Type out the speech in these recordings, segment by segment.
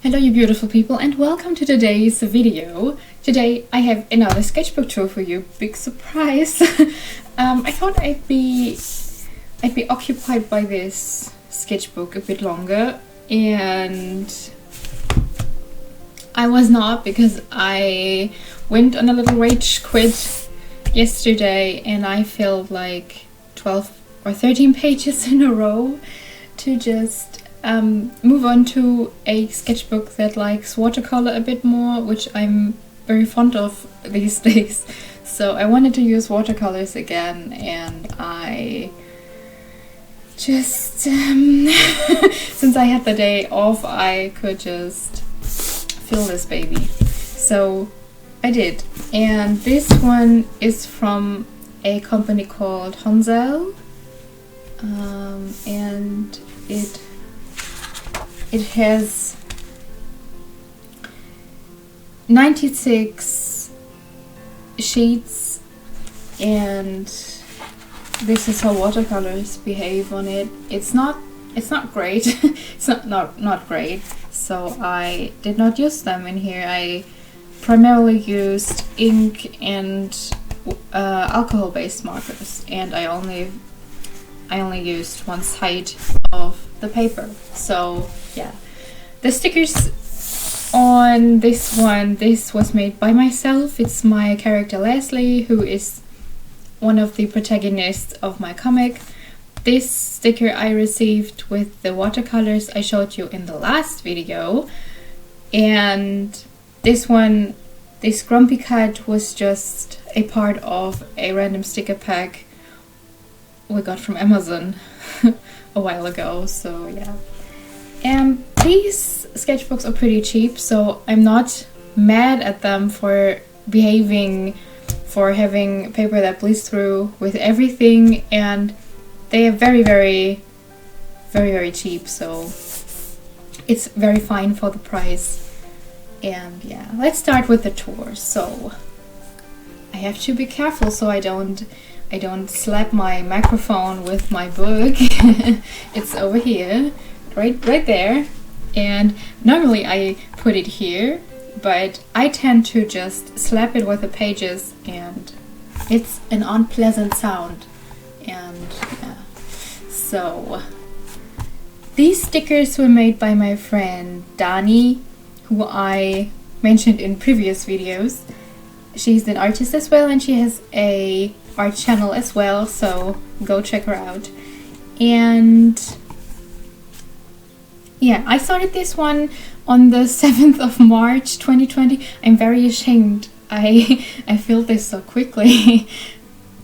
Hello you beautiful people and welcome to today's video. Today I have another sketchbook tour for you. Big surprise! I thought I'd be occupied by this sketchbook a bit longer, and I was not, because I went on a little rage quit yesterday and I filled like 12 or 13 pages in a row to just move on to a sketchbook that likes watercolor a bit more, which I'm very fond of these days. So I wanted to use watercolors again, and I just since I had the day off, I could just fill this baby. So I did, and this one is from a company called Untitled, and it has 96 sheets, and this is how watercolors behave on it. It's not great. It's not great. So I did not use them in here. I primarily used ink and alcohol-based markers, and I only used one side of the paper. So yeah, the stickers on this one, this was made by myself. It's my character Leslie, who is one of the protagonists of my comic. This sticker I received with the watercolors I showed you in the last video, and this one, this Grumpy Cat, was just a part of a random sticker pack we got from Amazon a while ago. So yeah, and these sketchbooks are pretty cheap, so I'm not mad at them for having paper that bleeds through with everything, and they are very cheap, so it's very fine for the price. And yeah, let's start with the tour. So I have to be careful so I don't slap my microphone with my book. It's over here, right there, and normally I put it here, but I tend to just slap it with the pages, and it's an unpleasant sound. And yeah, so these stickers were made by my friend Dani, who I mentioned in previous videos. She's an artist as well, and she has a art channel as well, so go check her out. And yeah, I started this one on the 7th of March 2020. I'm very ashamed. I filled this so quickly.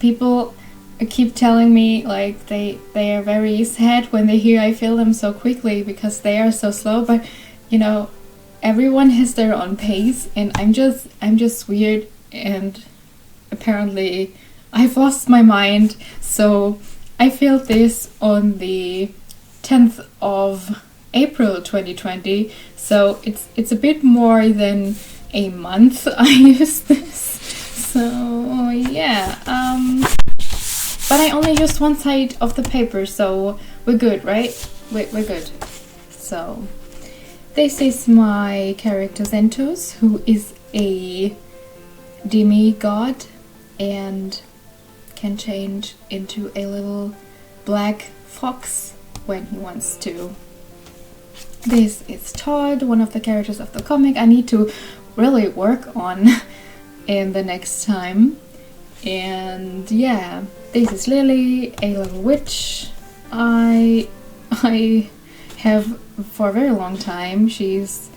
People keep telling me like they are very sad when they hear I fill them so quickly because they are so slow, but you know, everyone has their own pace, and I'm just weird, and apparently I've lost my mind. So I filled this on the 10th of April 2020, so it's a bit more than a month I used this. So yeah, but I only used one side of the paper, so we're good, right? We're good. So this is my character Zentos, who is a demigod and can change into a little black fox when he wants to. This is Todd, one of the characters of the comic I need to really work on in the next time. And yeah, this is Lily, a little witch I have for a very long time. She's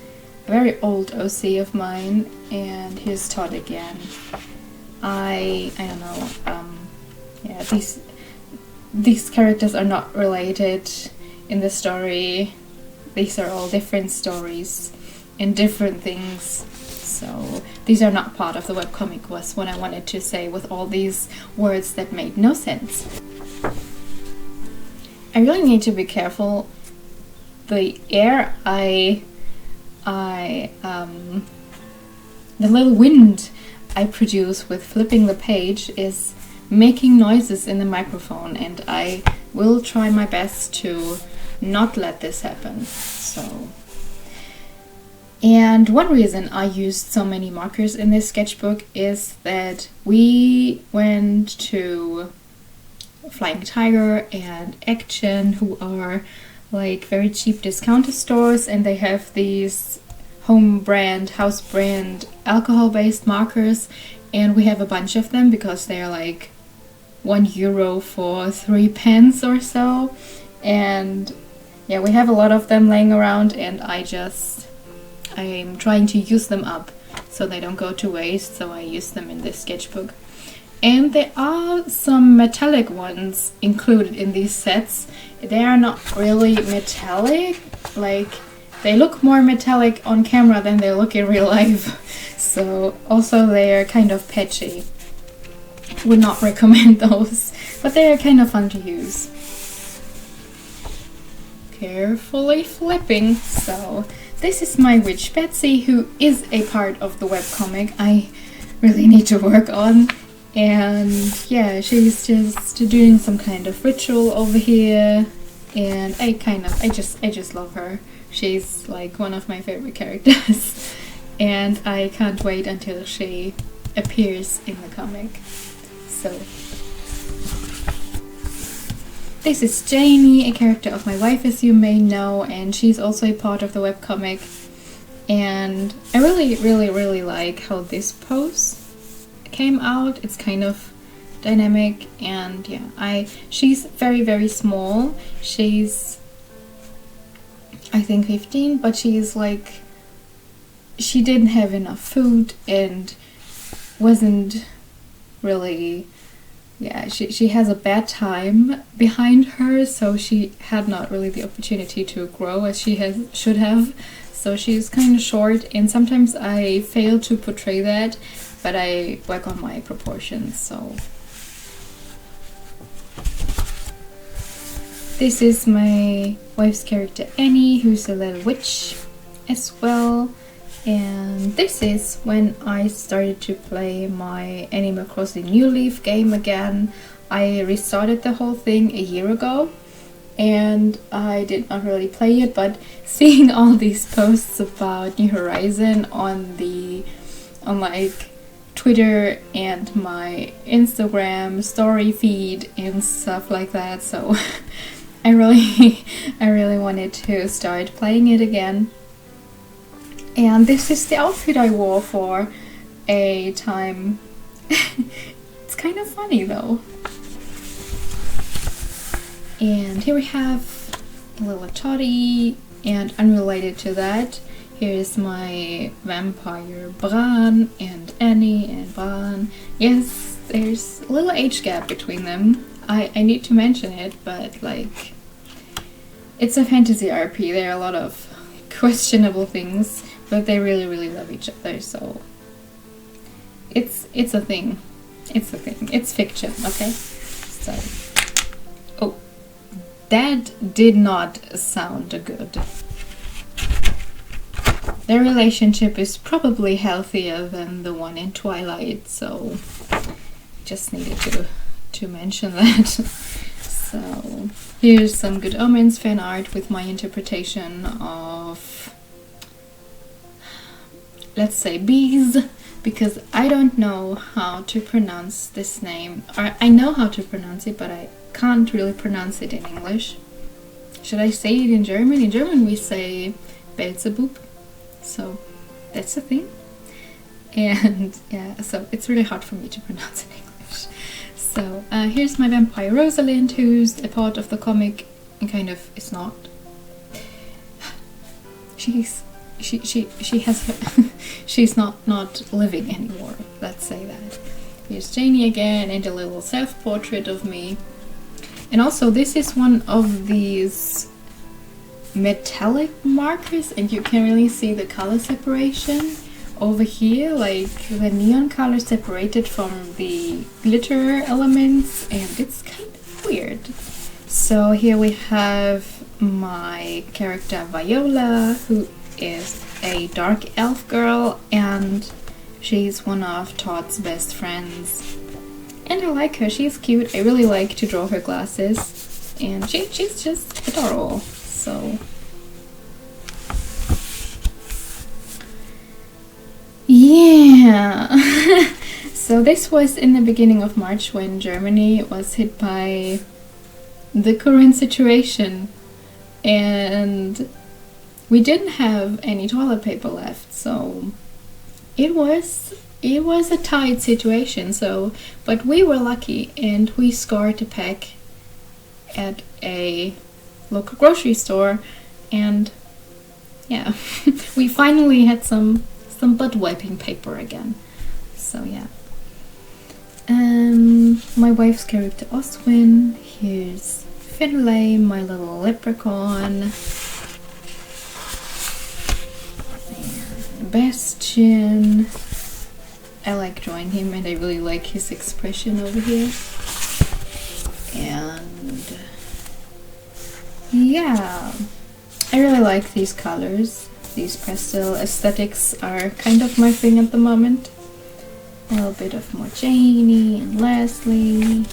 a very old OC of mine. And here's Todd again. I don't know, yeah, these characters are not related in the story. These are all different stories and different things, so these are not part of the webcomic, was what I wanted to say with all these words that made no sense. I really need to be careful. The air the little wind I produce with flipping the page is making noises in the microphone, and I will try my best to not let this happen. So And one reason I used so many markers in this sketchbook is that we went to Flying Tiger and Action, who are like very cheap discounter stores, and they have these house brand alcohol based markers, and we have a bunch of them because they're like €1 for 3 pens or so. And yeah, we have a lot of them laying around, and I'm trying to use them up so they don't go to waste, so I use them in this sketchbook. And there are some metallic ones included in these sets. They are not really metallic, like they look more metallic on camera than they look in real life. So also they're kind of patchy. Would not recommend those, but they're kind of fun to use. Carefully flipping. So this is my witch Betsy, who is a part of the webcomic I really need to work on. And yeah, she's just doing some kind of ritual over here, and I just love her. She's like one of my favorite characters. And I can't wait until she appears in the comic. So this is Janie, a character of my wife, as you may know, and she's also a part of the webcomic. And I really like how this pose came out. It's kind of dynamic, and yeah, she's very small. She's I think 15, but she's like, she didn't have enough food and wasn't really, yeah, she has a bad time behind her, so she had not really the opportunity to grow as she should have. So she's kind of short, and sometimes I fail to portray that, but I work on my proportions. So this is my wife's character Annie, who's a little witch as well. And this is when I started to play my Animal Crossing New Leaf game again. I restarted the whole thing a year ago, and I did not really play it, but seeing all these posts about New Horizon on like Twitter and my Instagram story feed and stuff like that, so I really wanted to start playing it again. And this is the outfit I wore for a time. It's kind of funny though. And here we have a little toddy, and unrelated to that, here's my vampire Bran and Annie and Bran. Yes, there's a little age gap between them. I need to mention it, but like, it's a fantasy RP. There are a lot of questionable things, but they really love each other, so it's a thing. It's a thing. It's fiction, okay? So, oh, that did not sound good. Their relationship is probably healthier than the one in Twilight, so just needed to mention that. So here's some Good Omens fan art with my interpretation of, let's say, bees, because I don't know how to pronounce this name. Or I know how to pronounce it, but I can't really pronounce it in English. Should I say it in German? In German we say Beelzebub, so that's the thing. And yeah, so it's really hard for me to pronounce it in English. So here's my vampire Rosalind, who's a part of the comic and kind of is not. She has she's not living anymore. Let's say that. Here's Janie again, and a little self-portrait of me. And also, this is one of these metallic markers, and you can really see the color separation over here, like the neon color separated from the glitter elements, and it's kind of weird. So here we have my character Viola, who is a dark elf girl, and she's one of Todd's best friends. And I like her, she's cute. I really like to draw her glasses, and she's just adorable. So Yeah. So this was in the beginning of March when Germany was hit by the current situation, and we didn't have any toilet paper left, so it was a tight situation. So, but we were lucky, and we scored a pack at a local grocery store, and yeah, we finally had some butt wiping paper again. So yeah. My wife's character Oswin. Here's Finlay, my little leprechaun. And Bastian. I like drawing him, and I really like his expression over here. And yeah, I really like these colors. These pastel aesthetics are kind of my thing at the moment. A little bit of more Janie and Leslie.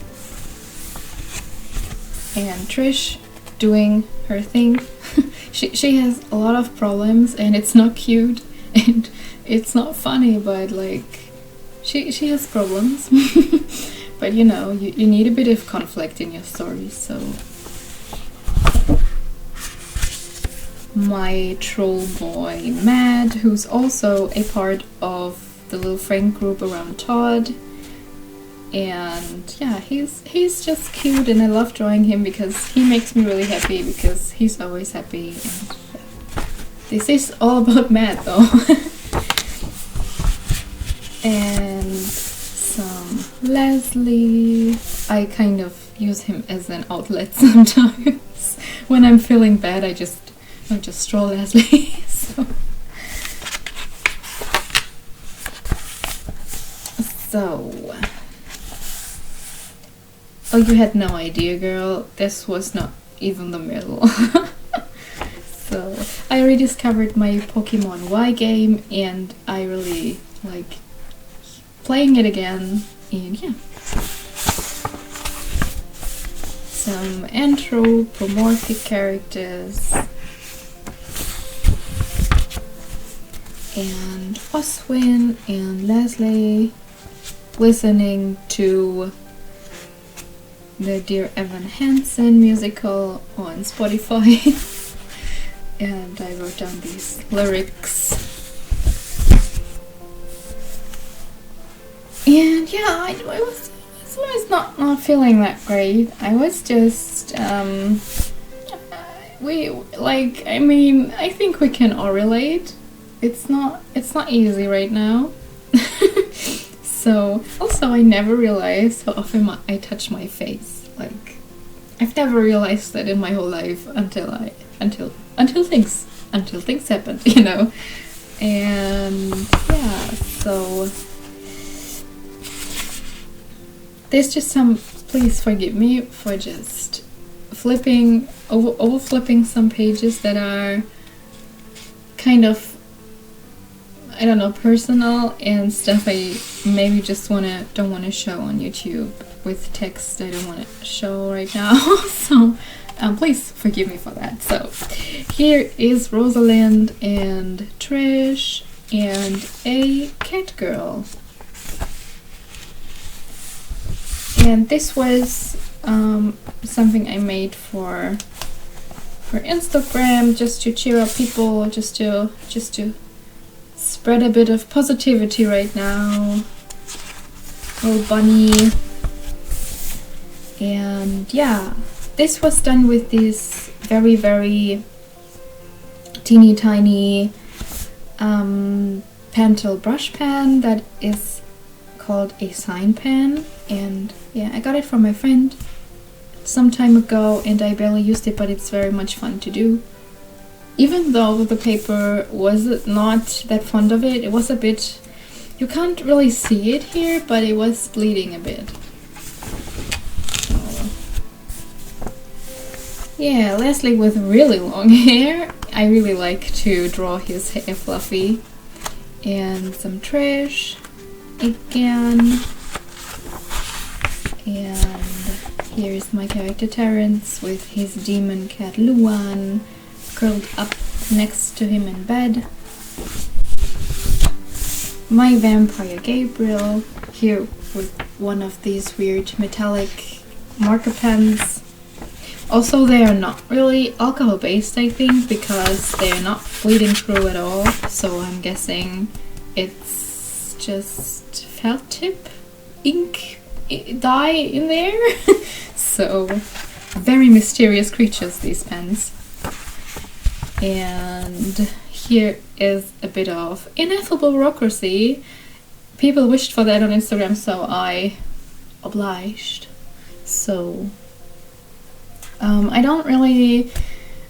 And Trish doing her thing. she has a lot of problems, and it's not cute and it's not funny, but like she has problems. But you know, you need a bit of conflict in your stories, so my troll boy Matt, who's also a part of the little friend group around Todd, and yeah, he's just cute, and I love drawing him because he makes me really happy, because he's always happy. And yeah. This is all about Matt though. And some Leslie. I kind of use him as an outlet sometimes. When I'm feeling bad, I just draw Leslie. So, oh, you had no idea, girl. This was not even the middle. So, I rediscovered my Pokemon Y game, and I really like playing it again. And yeah, some anthropomorphic characters. And Oswin and Leslie listening to the Dear Evan Hansen musical on Spotify. And I wrote down these lyrics. And yeah, I was not feeling that great. I was just I think we can all relate. It's not easy right now. So also, I never realized how often I touch my face. Like, I've never realized that in my whole life until things happened, you know. And yeah, so there's just some. Please forgive me for just flipping over flipping some pages that are kind of, I don't know, personal, and stuff I maybe just don't want to show on YouTube with text I don't want to show right now. So please forgive me for that. So here is Rosalind and Trish and a cat girl. And this was something I made for Instagram, just to cheer up people, just to spread a bit of positivity right now. Little bunny. And yeah, this was done with this very, very teeny tiny Pentel brush pen that is called a sign pen. And yeah, I got it from my friend some time ago, and I barely used it, but it's very much fun to do. Even though the paper was not that fond of it, it was a bit, you can't really see it here, but it was bleeding a bit. So, yeah, Leslie with really long hair. I really like to draw his hair fluffy. And some Trish again. And here's my character Terrence with his demon cat Luan curled up next to him in bed. my vampire Gabriel here with one of these weird metallic marker pens. Also, they are not really alcohol based, I think, because they are not bleeding through at all, so I'm guessing it's just felt tip ink dye in there. So very mysterious creatures, these pens. And here is a bit of ineffable bureaucracy. People wished for that on Instagram, so I obliged. So I don't really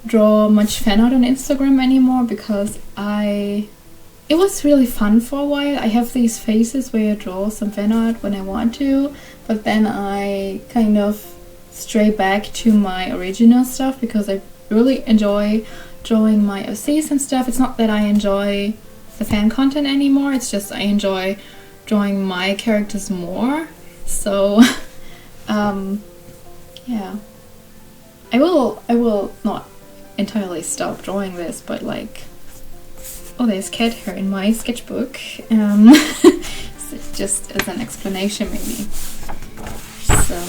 draw much fan art on Instagram anymore because it was really fun for a while. I have these phases where I draw some fan art when I want to, but then I kind of stray back to my original stuff because I really enjoy drawing my OCs and stuff. It's not that I enjoy the fan content anymore, it's just I enjoy drawing my characters more. So yeah, I will not entirely stop drawing this, but like, oh, there's cat hair in my sketchbook. Just as an explanation maybe. So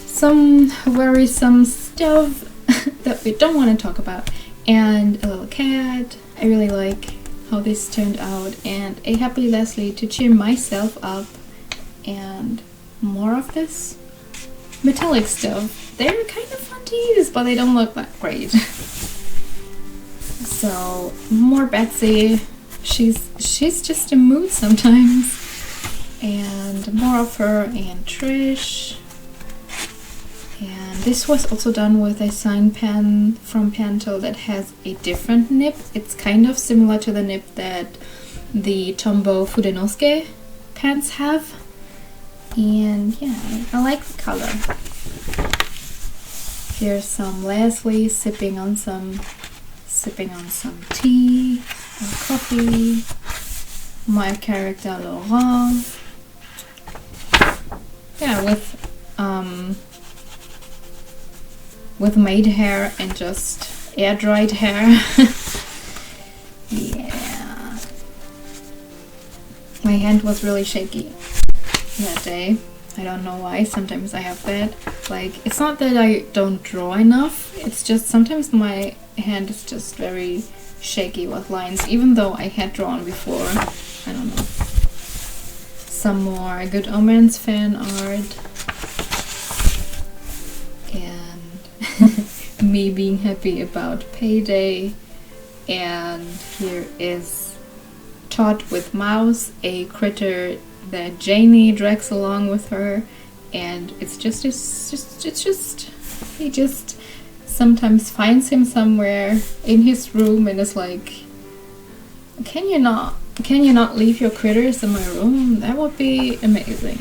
some worrisome stuff that we don't want to talk about, and a little cat. I really like how this turned out, and a happy Leslie to cheer myself up, and more of this metallic stuff. They're kind of fun to use, but they don't look that great. So more Betsy. She's just a mood sometimes, and more of her and Trish. And this was also done with a sign pen from Panto that has a different nib. It's kind of similar to the nib that the Tombow Fudenosuke pens have. And yeah, I like the color. Here's some Leslie sipping on some tea or coffee. My character Laurent. Yeah, with made hair and just air dried hair. Yeah. My hand was really shaky that day. I don't know why. Sometimes I have that. Like, it's not that I don't draw enough, it's just sometimes my hand is just very shaky with lines, even though I had drawn before. I don't know. Some more Good Omens fan art. And me being happy about payday. And here is Todd with Mouse, a critter that Janie drags along with her, and he just sometimes finds him somewhere in his room and is like, can you not leave your critters in my room? That would be amazing.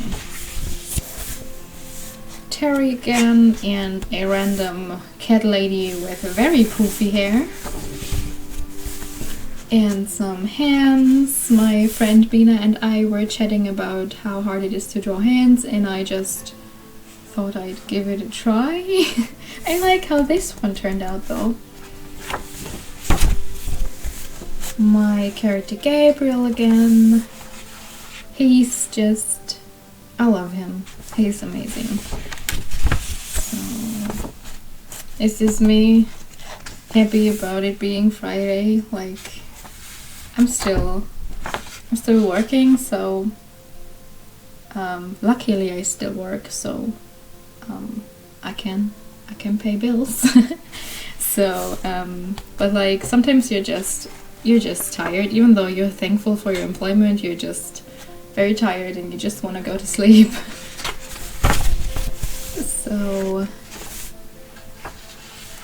Terry again, and a random cat lady with very poofy hair. And some hands. My friend Bina and I were chatting about how hard it is to draw hands, and I just thought I'd give it a try. I like how this one turned out though. My character Gabriel again. He's just, I love him. He's amazing. So, this is me happy about it being Friday. Like, I'm still working, so luckily I still work, so I can pay bills. So but like, sometimes you're just tired, even though you're thankful for your employment. You're just very tired and you just want to go to sleep. So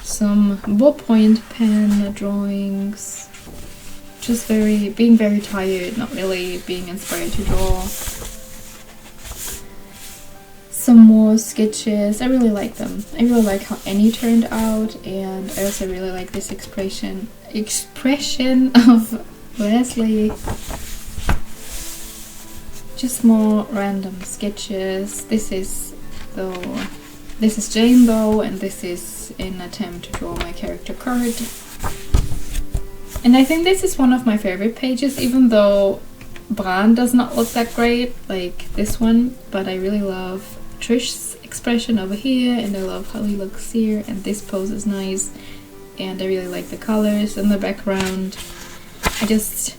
some ballpoint pen drawings. Just being very tired, not really being inspired to draw. Some more sketches. I really like them. I really like how Annie turned out, and I also really like this expression of Leslie. Just more random sketches. This is Jane though, and this is an attempt to draw my character Kurt. And I think this is one of my favorite pages, even though Bran does not look that great like this one, but I really love Trish's expression over here, and I love how he looks here, and this pose is nice, and I really like the colors in the background. I just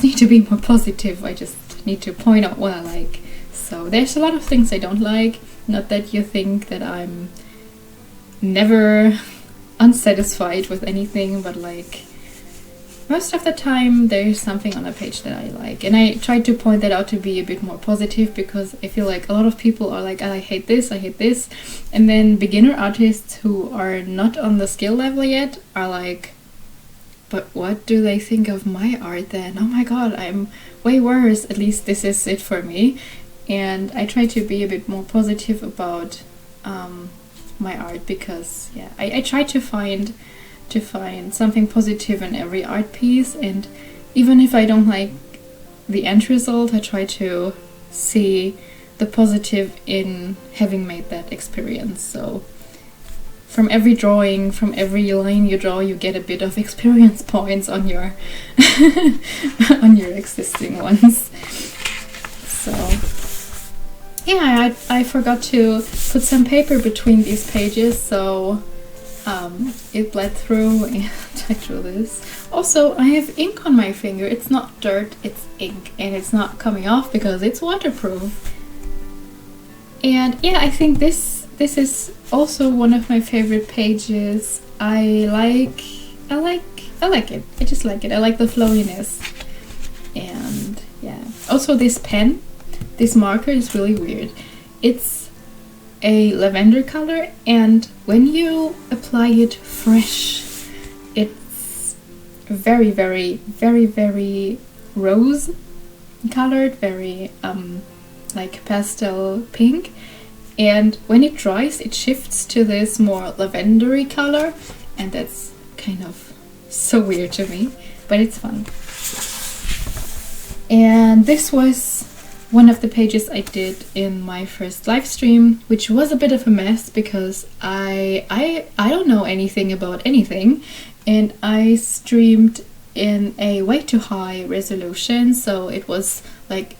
need to be more positive. I just need to point out what I like. So there's a lot of things I don't like, not that you think that I'm never unsatisfied with anything, but like most of the time there's something on a page that I like, and I try to point that out to be a bit more positive, because I feel like a lot of people are like, I hate this, and then beginner artists who are not on the skill level yet are like, but what do they think of my art then? Oh my god, I'm way worse. At least this is it for me. And I try to be a bit more positive about my art, because yeah, I try to find something positive in every art piece, and even if I don't like the end result, I try to see the positive in having made that experience. So from every drawing, from every line you draw, you get a bit of experience points on your on your existing ones. So yeah, I forgot to put some paper between these pages, so it bled through and I drew this. Also, I have ink on my finger. It's not dirt, it's ink, and it's not coming off because it's waterproof. And yeah, I think this is also one of my favorite pages. I like it. I just like it. I like the flowiness. And yeah. Also this pen, this marker is really weird. It's a lavender color, and when you apply it fresh, it's very, very, very, very rose colored, very like pastel pink, and when it dries it shifts to this more lavendery color, and that's kind of so weird to me, but it's fun. And this was one of the pages I did in my first live stream, which was a bit of a mess because I don't know anything about anything, and I streamed in a way too high resolution, so it was like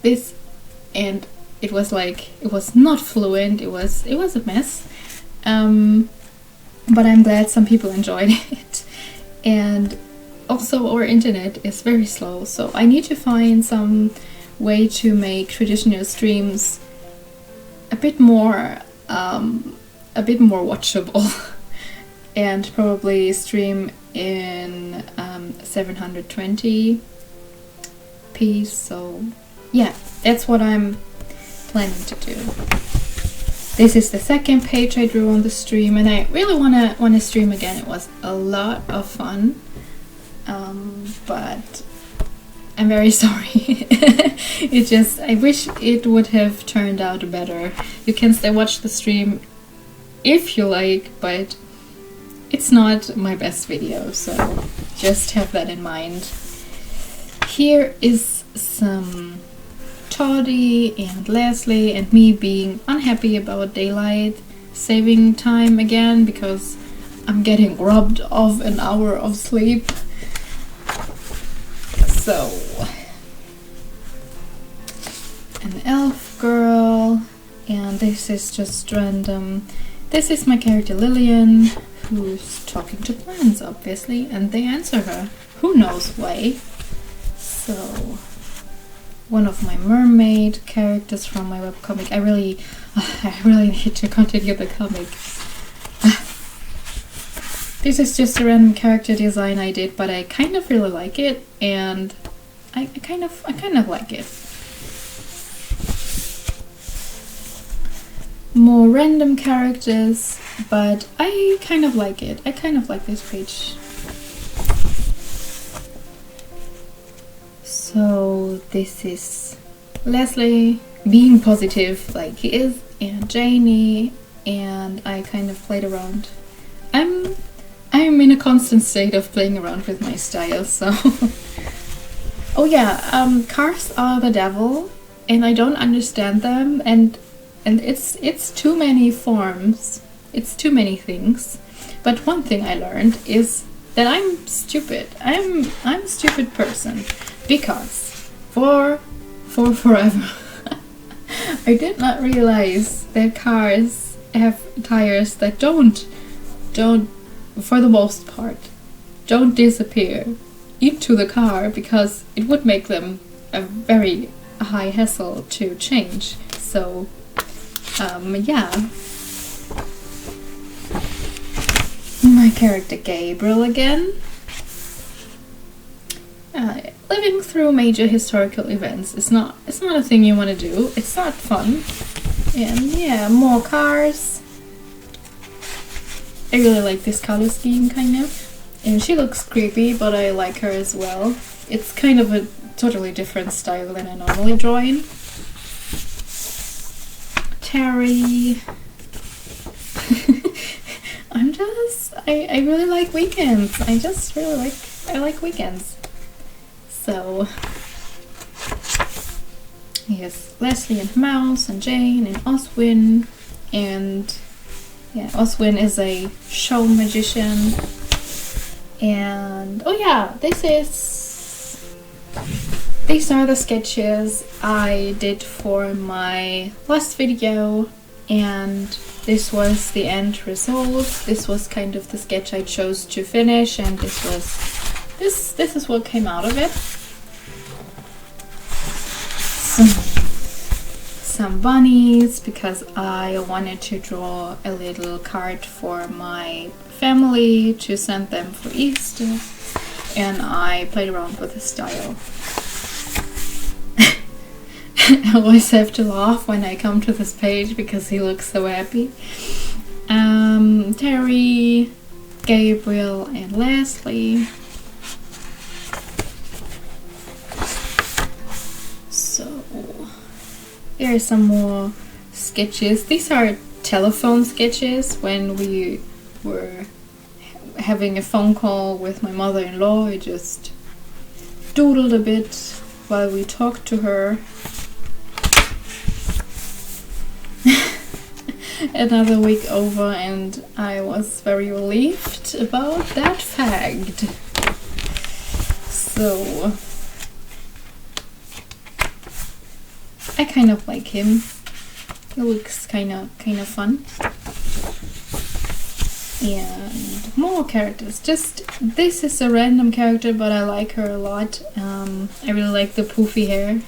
this, and it was not fluent. It was a mess, but I'm glad some people enjoyed it. And also our internet is very slow, so I need to find some way to make traditional streams a bit more watchable and probably stream in 720p. So yeah, that's what I'm planning to do. This is the second page I drew on the stream, and I really wanna stream again. It was a lot of fun, but I'm very sorry. I wish it would have turned out better. You can still watch the stream if you like, but it's not my best video, so just have that in mind. Here is some Toddy and Leslie and me being unhappy about daylight saving time again, because I'm getting robbed of an hour of sleep. So, an elf girl, and this is just random. This is my character Lillian, who's talking to plants, obviously, and they answer her. Who knows why? So, one of my mermaid characters from my webcomic. I really need to continue the comic. This is just a random character design I did, but I kind of really like it, and I kind of like it. More random characters, but I kind of like it. I kind of like this page. So this is Leslie being positive like he is, and Janie, and I kind of played around. I'm in a constant state of playing around with my style, so oh yeah, cars are the devil, and I don't understand them, and it's too many forms, it's too many things. But one thing I learned is that I'm stupid. I'm a stupid person because for forever I did not realize that cars have tires that don't for the most part don't disappear into the car, because it would make them a very high hassle to change. So yeah. My character Gabriel again. Living through major historical events is not a thing you want to do. It's not fun. And yeah, more cars. I really like this color scheme, kind of. And she looks creepy, but I like her as well. It's kind of a totally different style than I normally draw in. Terry. I really like weekends. I like weekends. So yes, Leslie and Mouse and Jane and Oswin, and yeah, Oswin is a show magician. And oh yeah, these are the sketches I did for my last video, and this was the end result. This was kind of the sketch I chose to finish, and this is what came out of it. Some bunnies, because I wanted to draw a little card for my family to send them for Easter, and I played around with the style. I always have to laugh when I come to this page because he looks so happy. Terry, Gabriel, and Leslie. So here are some more sketches. These are telephone sketches when we were having a phone call with my mother-in-law. I just doodled a bit while we talked to her. Another week over, and I was very relieved about that fact. So I kind of like him. He looks kind of fun. And more characters. Just this is a random character, but I like her a lot. I really like the poofy hair.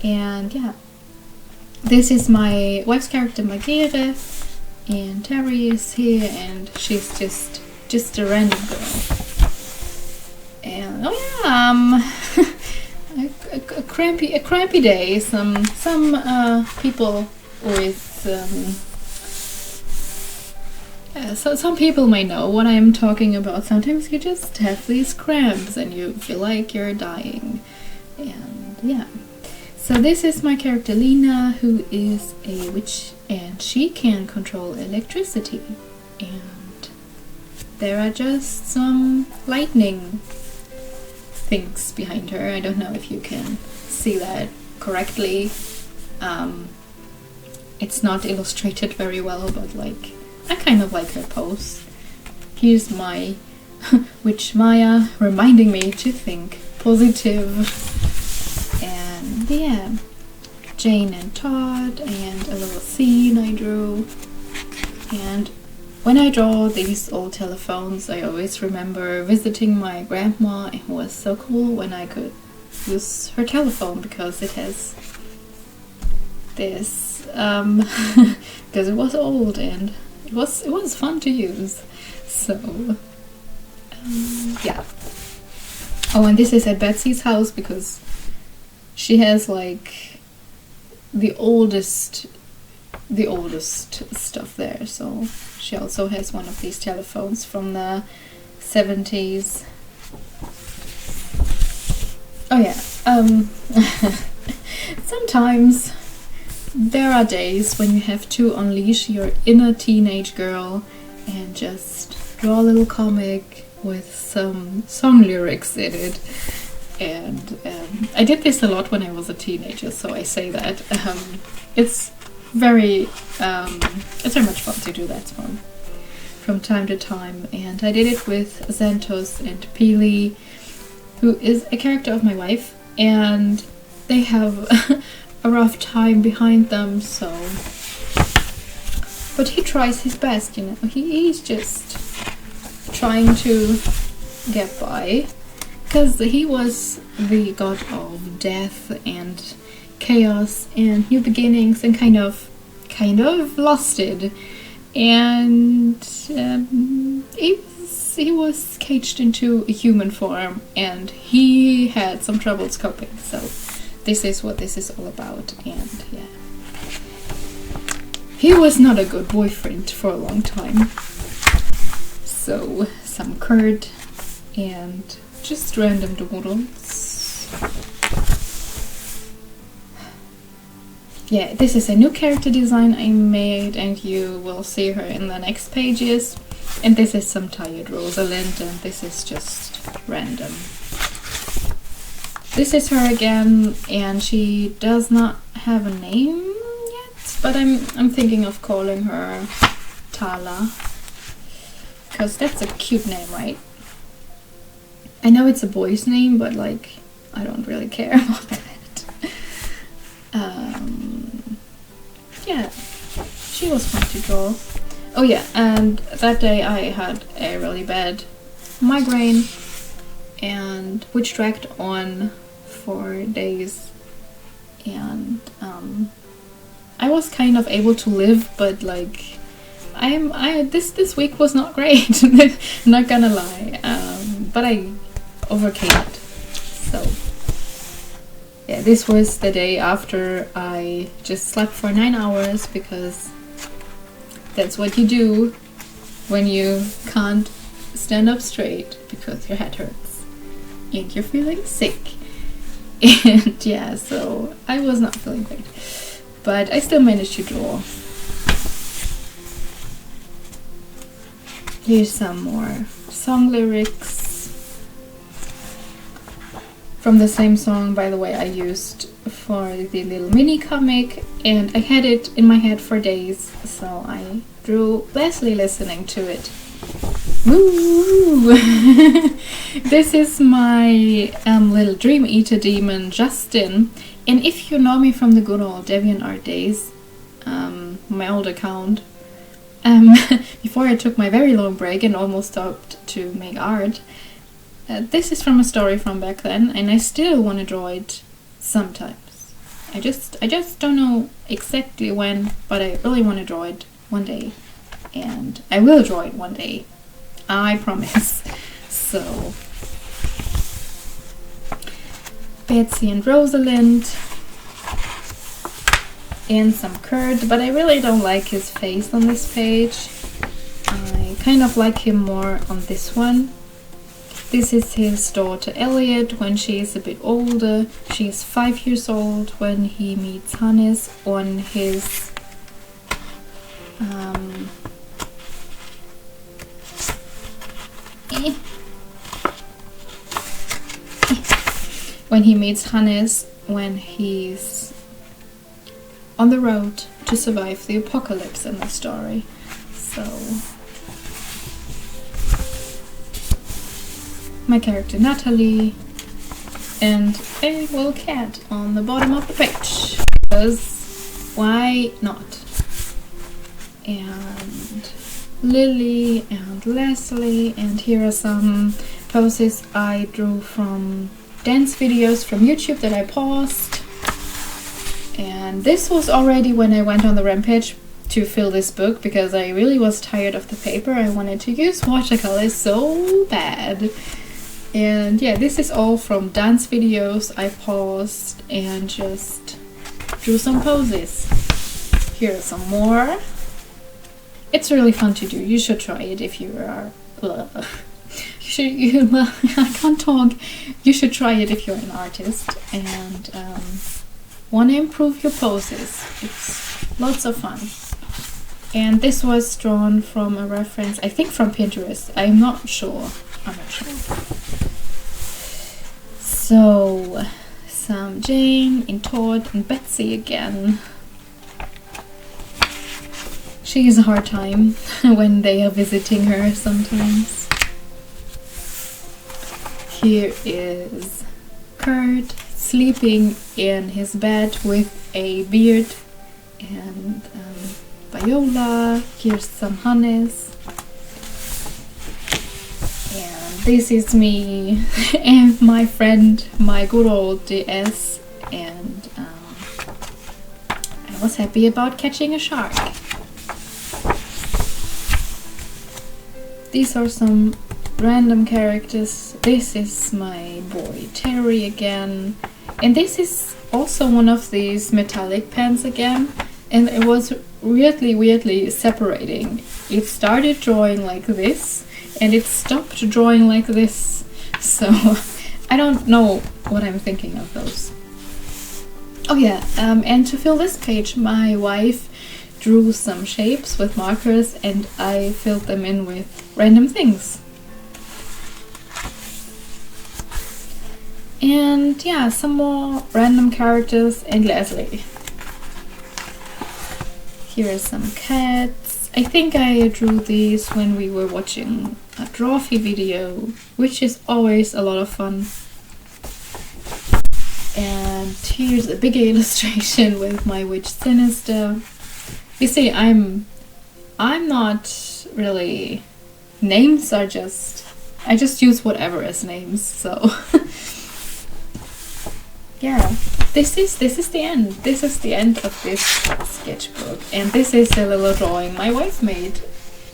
And yeah. This is my wife's character Magere, and Terry is here, and she's just a random girl. And oh yeah, a crampy day. Some people always so some people may know what I'm talking about. Sometimes you just have these cramps and you feel like you're dying, and yeah. So this is my character Lena, who is a witch, and she can control electricity. And there are just some lightning things behind her. I don't know if you can see that correctly. It's not illustrated very well, but like, I kind of like her pose. Here's my witch Maya, reminding me to think positive. And yeah, Jane and Todd, and a little scene I drew. And when I draw these old telephones, I always remember visiting my grandma, and it was so cool when I could use her telephone, because it has this because it was old and it was fun to use. So yeah. Oh, and this is at Betsy's house, because she has like the oldest stuff there. So she also has one of these telephones from the 70s. Oh yeah. Sometimes there are days when you have to unleash your inner teenage girl and just draw a little comic with some song lyrics in it. And I did this a lot when I was a teenager, so I say that. It's very much fun to do that one. from time to time, and I did it with Xanthos and Peely, who is a character of my wife, and they have a rough time behind them, so... But he tries his best, you know, he's just trying to get by, because he was the god of death and chaos and new beginnings, and kind of lost it, and he was caged into a human form, and he had some troubles coping, so this is what this is all about. And yeah, he was not a good boyfriend for a long time, so some curd and just random doodles. Yeah, this is a new character design I made, and you will see her in the next pages. And this is some tired Rosalind, and this is just random. This is her again, and she does not have a name yet, but I'm thinking of calling her Tala, because that's a cute name, right? I know it's a boy's name, but like, I don't really care about that. Yeah, she was fun to draw. Oh yeah, and that day I had a really bad migraine, and which dragged on for days, and I was kind of able to live, but like this week was not great. Not gonna lie, but I overcame it. So yeah, this was the day after I just slept for 9 hours, because that's what you do when you can't stand up straight because your head hurts and you're feeling sick. And yeah, so I was not feeling great, but I still managed to draw. Here's some more song lyrics from the same song, by the way, I used for the little mini comic, and I had it in my head for days, so I drew Leslie listening to it. Woo! This is my little Dream Eater demon, Justin, and if you know me from the good old DeviantArt days, my old account, before I took my very long break and almost stopped to make art, this is from a story from back then, and I still want to draw it sometimes. I just don't know exactly when, but I really want to draw it one day, and I will draw it one day, I promise. So Betsy and Rosalind, and some curd, but I really don't like his face on this page. I kind of like him more on this one. This is his daughter Elliot when she is a bit older. She is 5 years old when he meets Hannes on his when he meets Hannes when he's on the road to survive the apocalypse in the story. So my character Natalie, and a little cat on the bottom of the page, because why not? And Lily and Leslie, and here are some poses I drew from dance videos from YouTube that I paused. And this was already when I went on the rampage to fill this book, because I really was tired of the paper. I wanted to use watercolors so bad. And yeah, this is all from dance videos I paused and just drew some poses. Here are some more. It's really fun to do. You should try it if you are... I can't talk. You should try it if you're an artist and want to improve your poses. It's lots of fun. And this was drawn from a reference, I think from Pinterest. I'm not sure. So, some Jane and Todd and Betsy again. she has a hard time when they are visiting her sometimes. Here is Kurt sleeping in his bed with a beard, and Viola. Here's some Hannes. And this is me and my friend, my good old DS, and I was happy about catching a shark. These are some random characters. This is my boy Terry again, and this is also one of these metallic pens again, and it was weirdly separating. It started drawing like this and it stopped drawing like this, so I don't know what I'm thinking of those. Oh yeah, and to fill this page, my wife drew some shapes with markers and I filled them in with random things. And yeah, some more random characters and Leslie. Here are some cats. I think I drew these when we were watching a Drawfee video, which is always a lot of fun. And here's a big illustration with my witch Sinister. You see, I'm not really, names are just, I just use whatever as names, so yeah, this is the end. This is the end of this sketchbook, and this is a little drawing my wife made.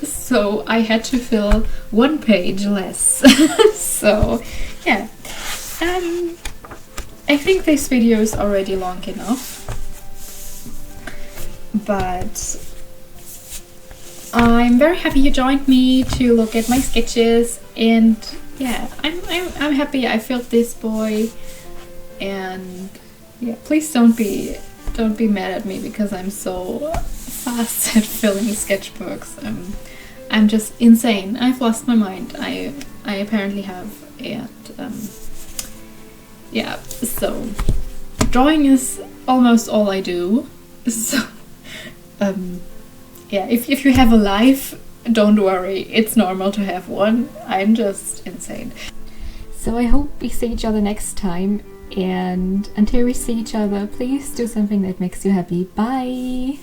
So I had to fill one page less. So yeah, I think this video is already long enough, but I'm very happy you joined me to look at my sketches, and yeah, I'm happy I filled this boy. And yeah, please don't be mad at me because I'm so fast at filling sketchbooks. I'm just insane. I've lost my mind. I apparently have, and yeah, so drawing is almost all I do. So yeah, if you have a life, don't worry, it's normal to have one. I'm just insane. So I hope we see each other next time. And until we see each other, please do something that makes you happy. Bye!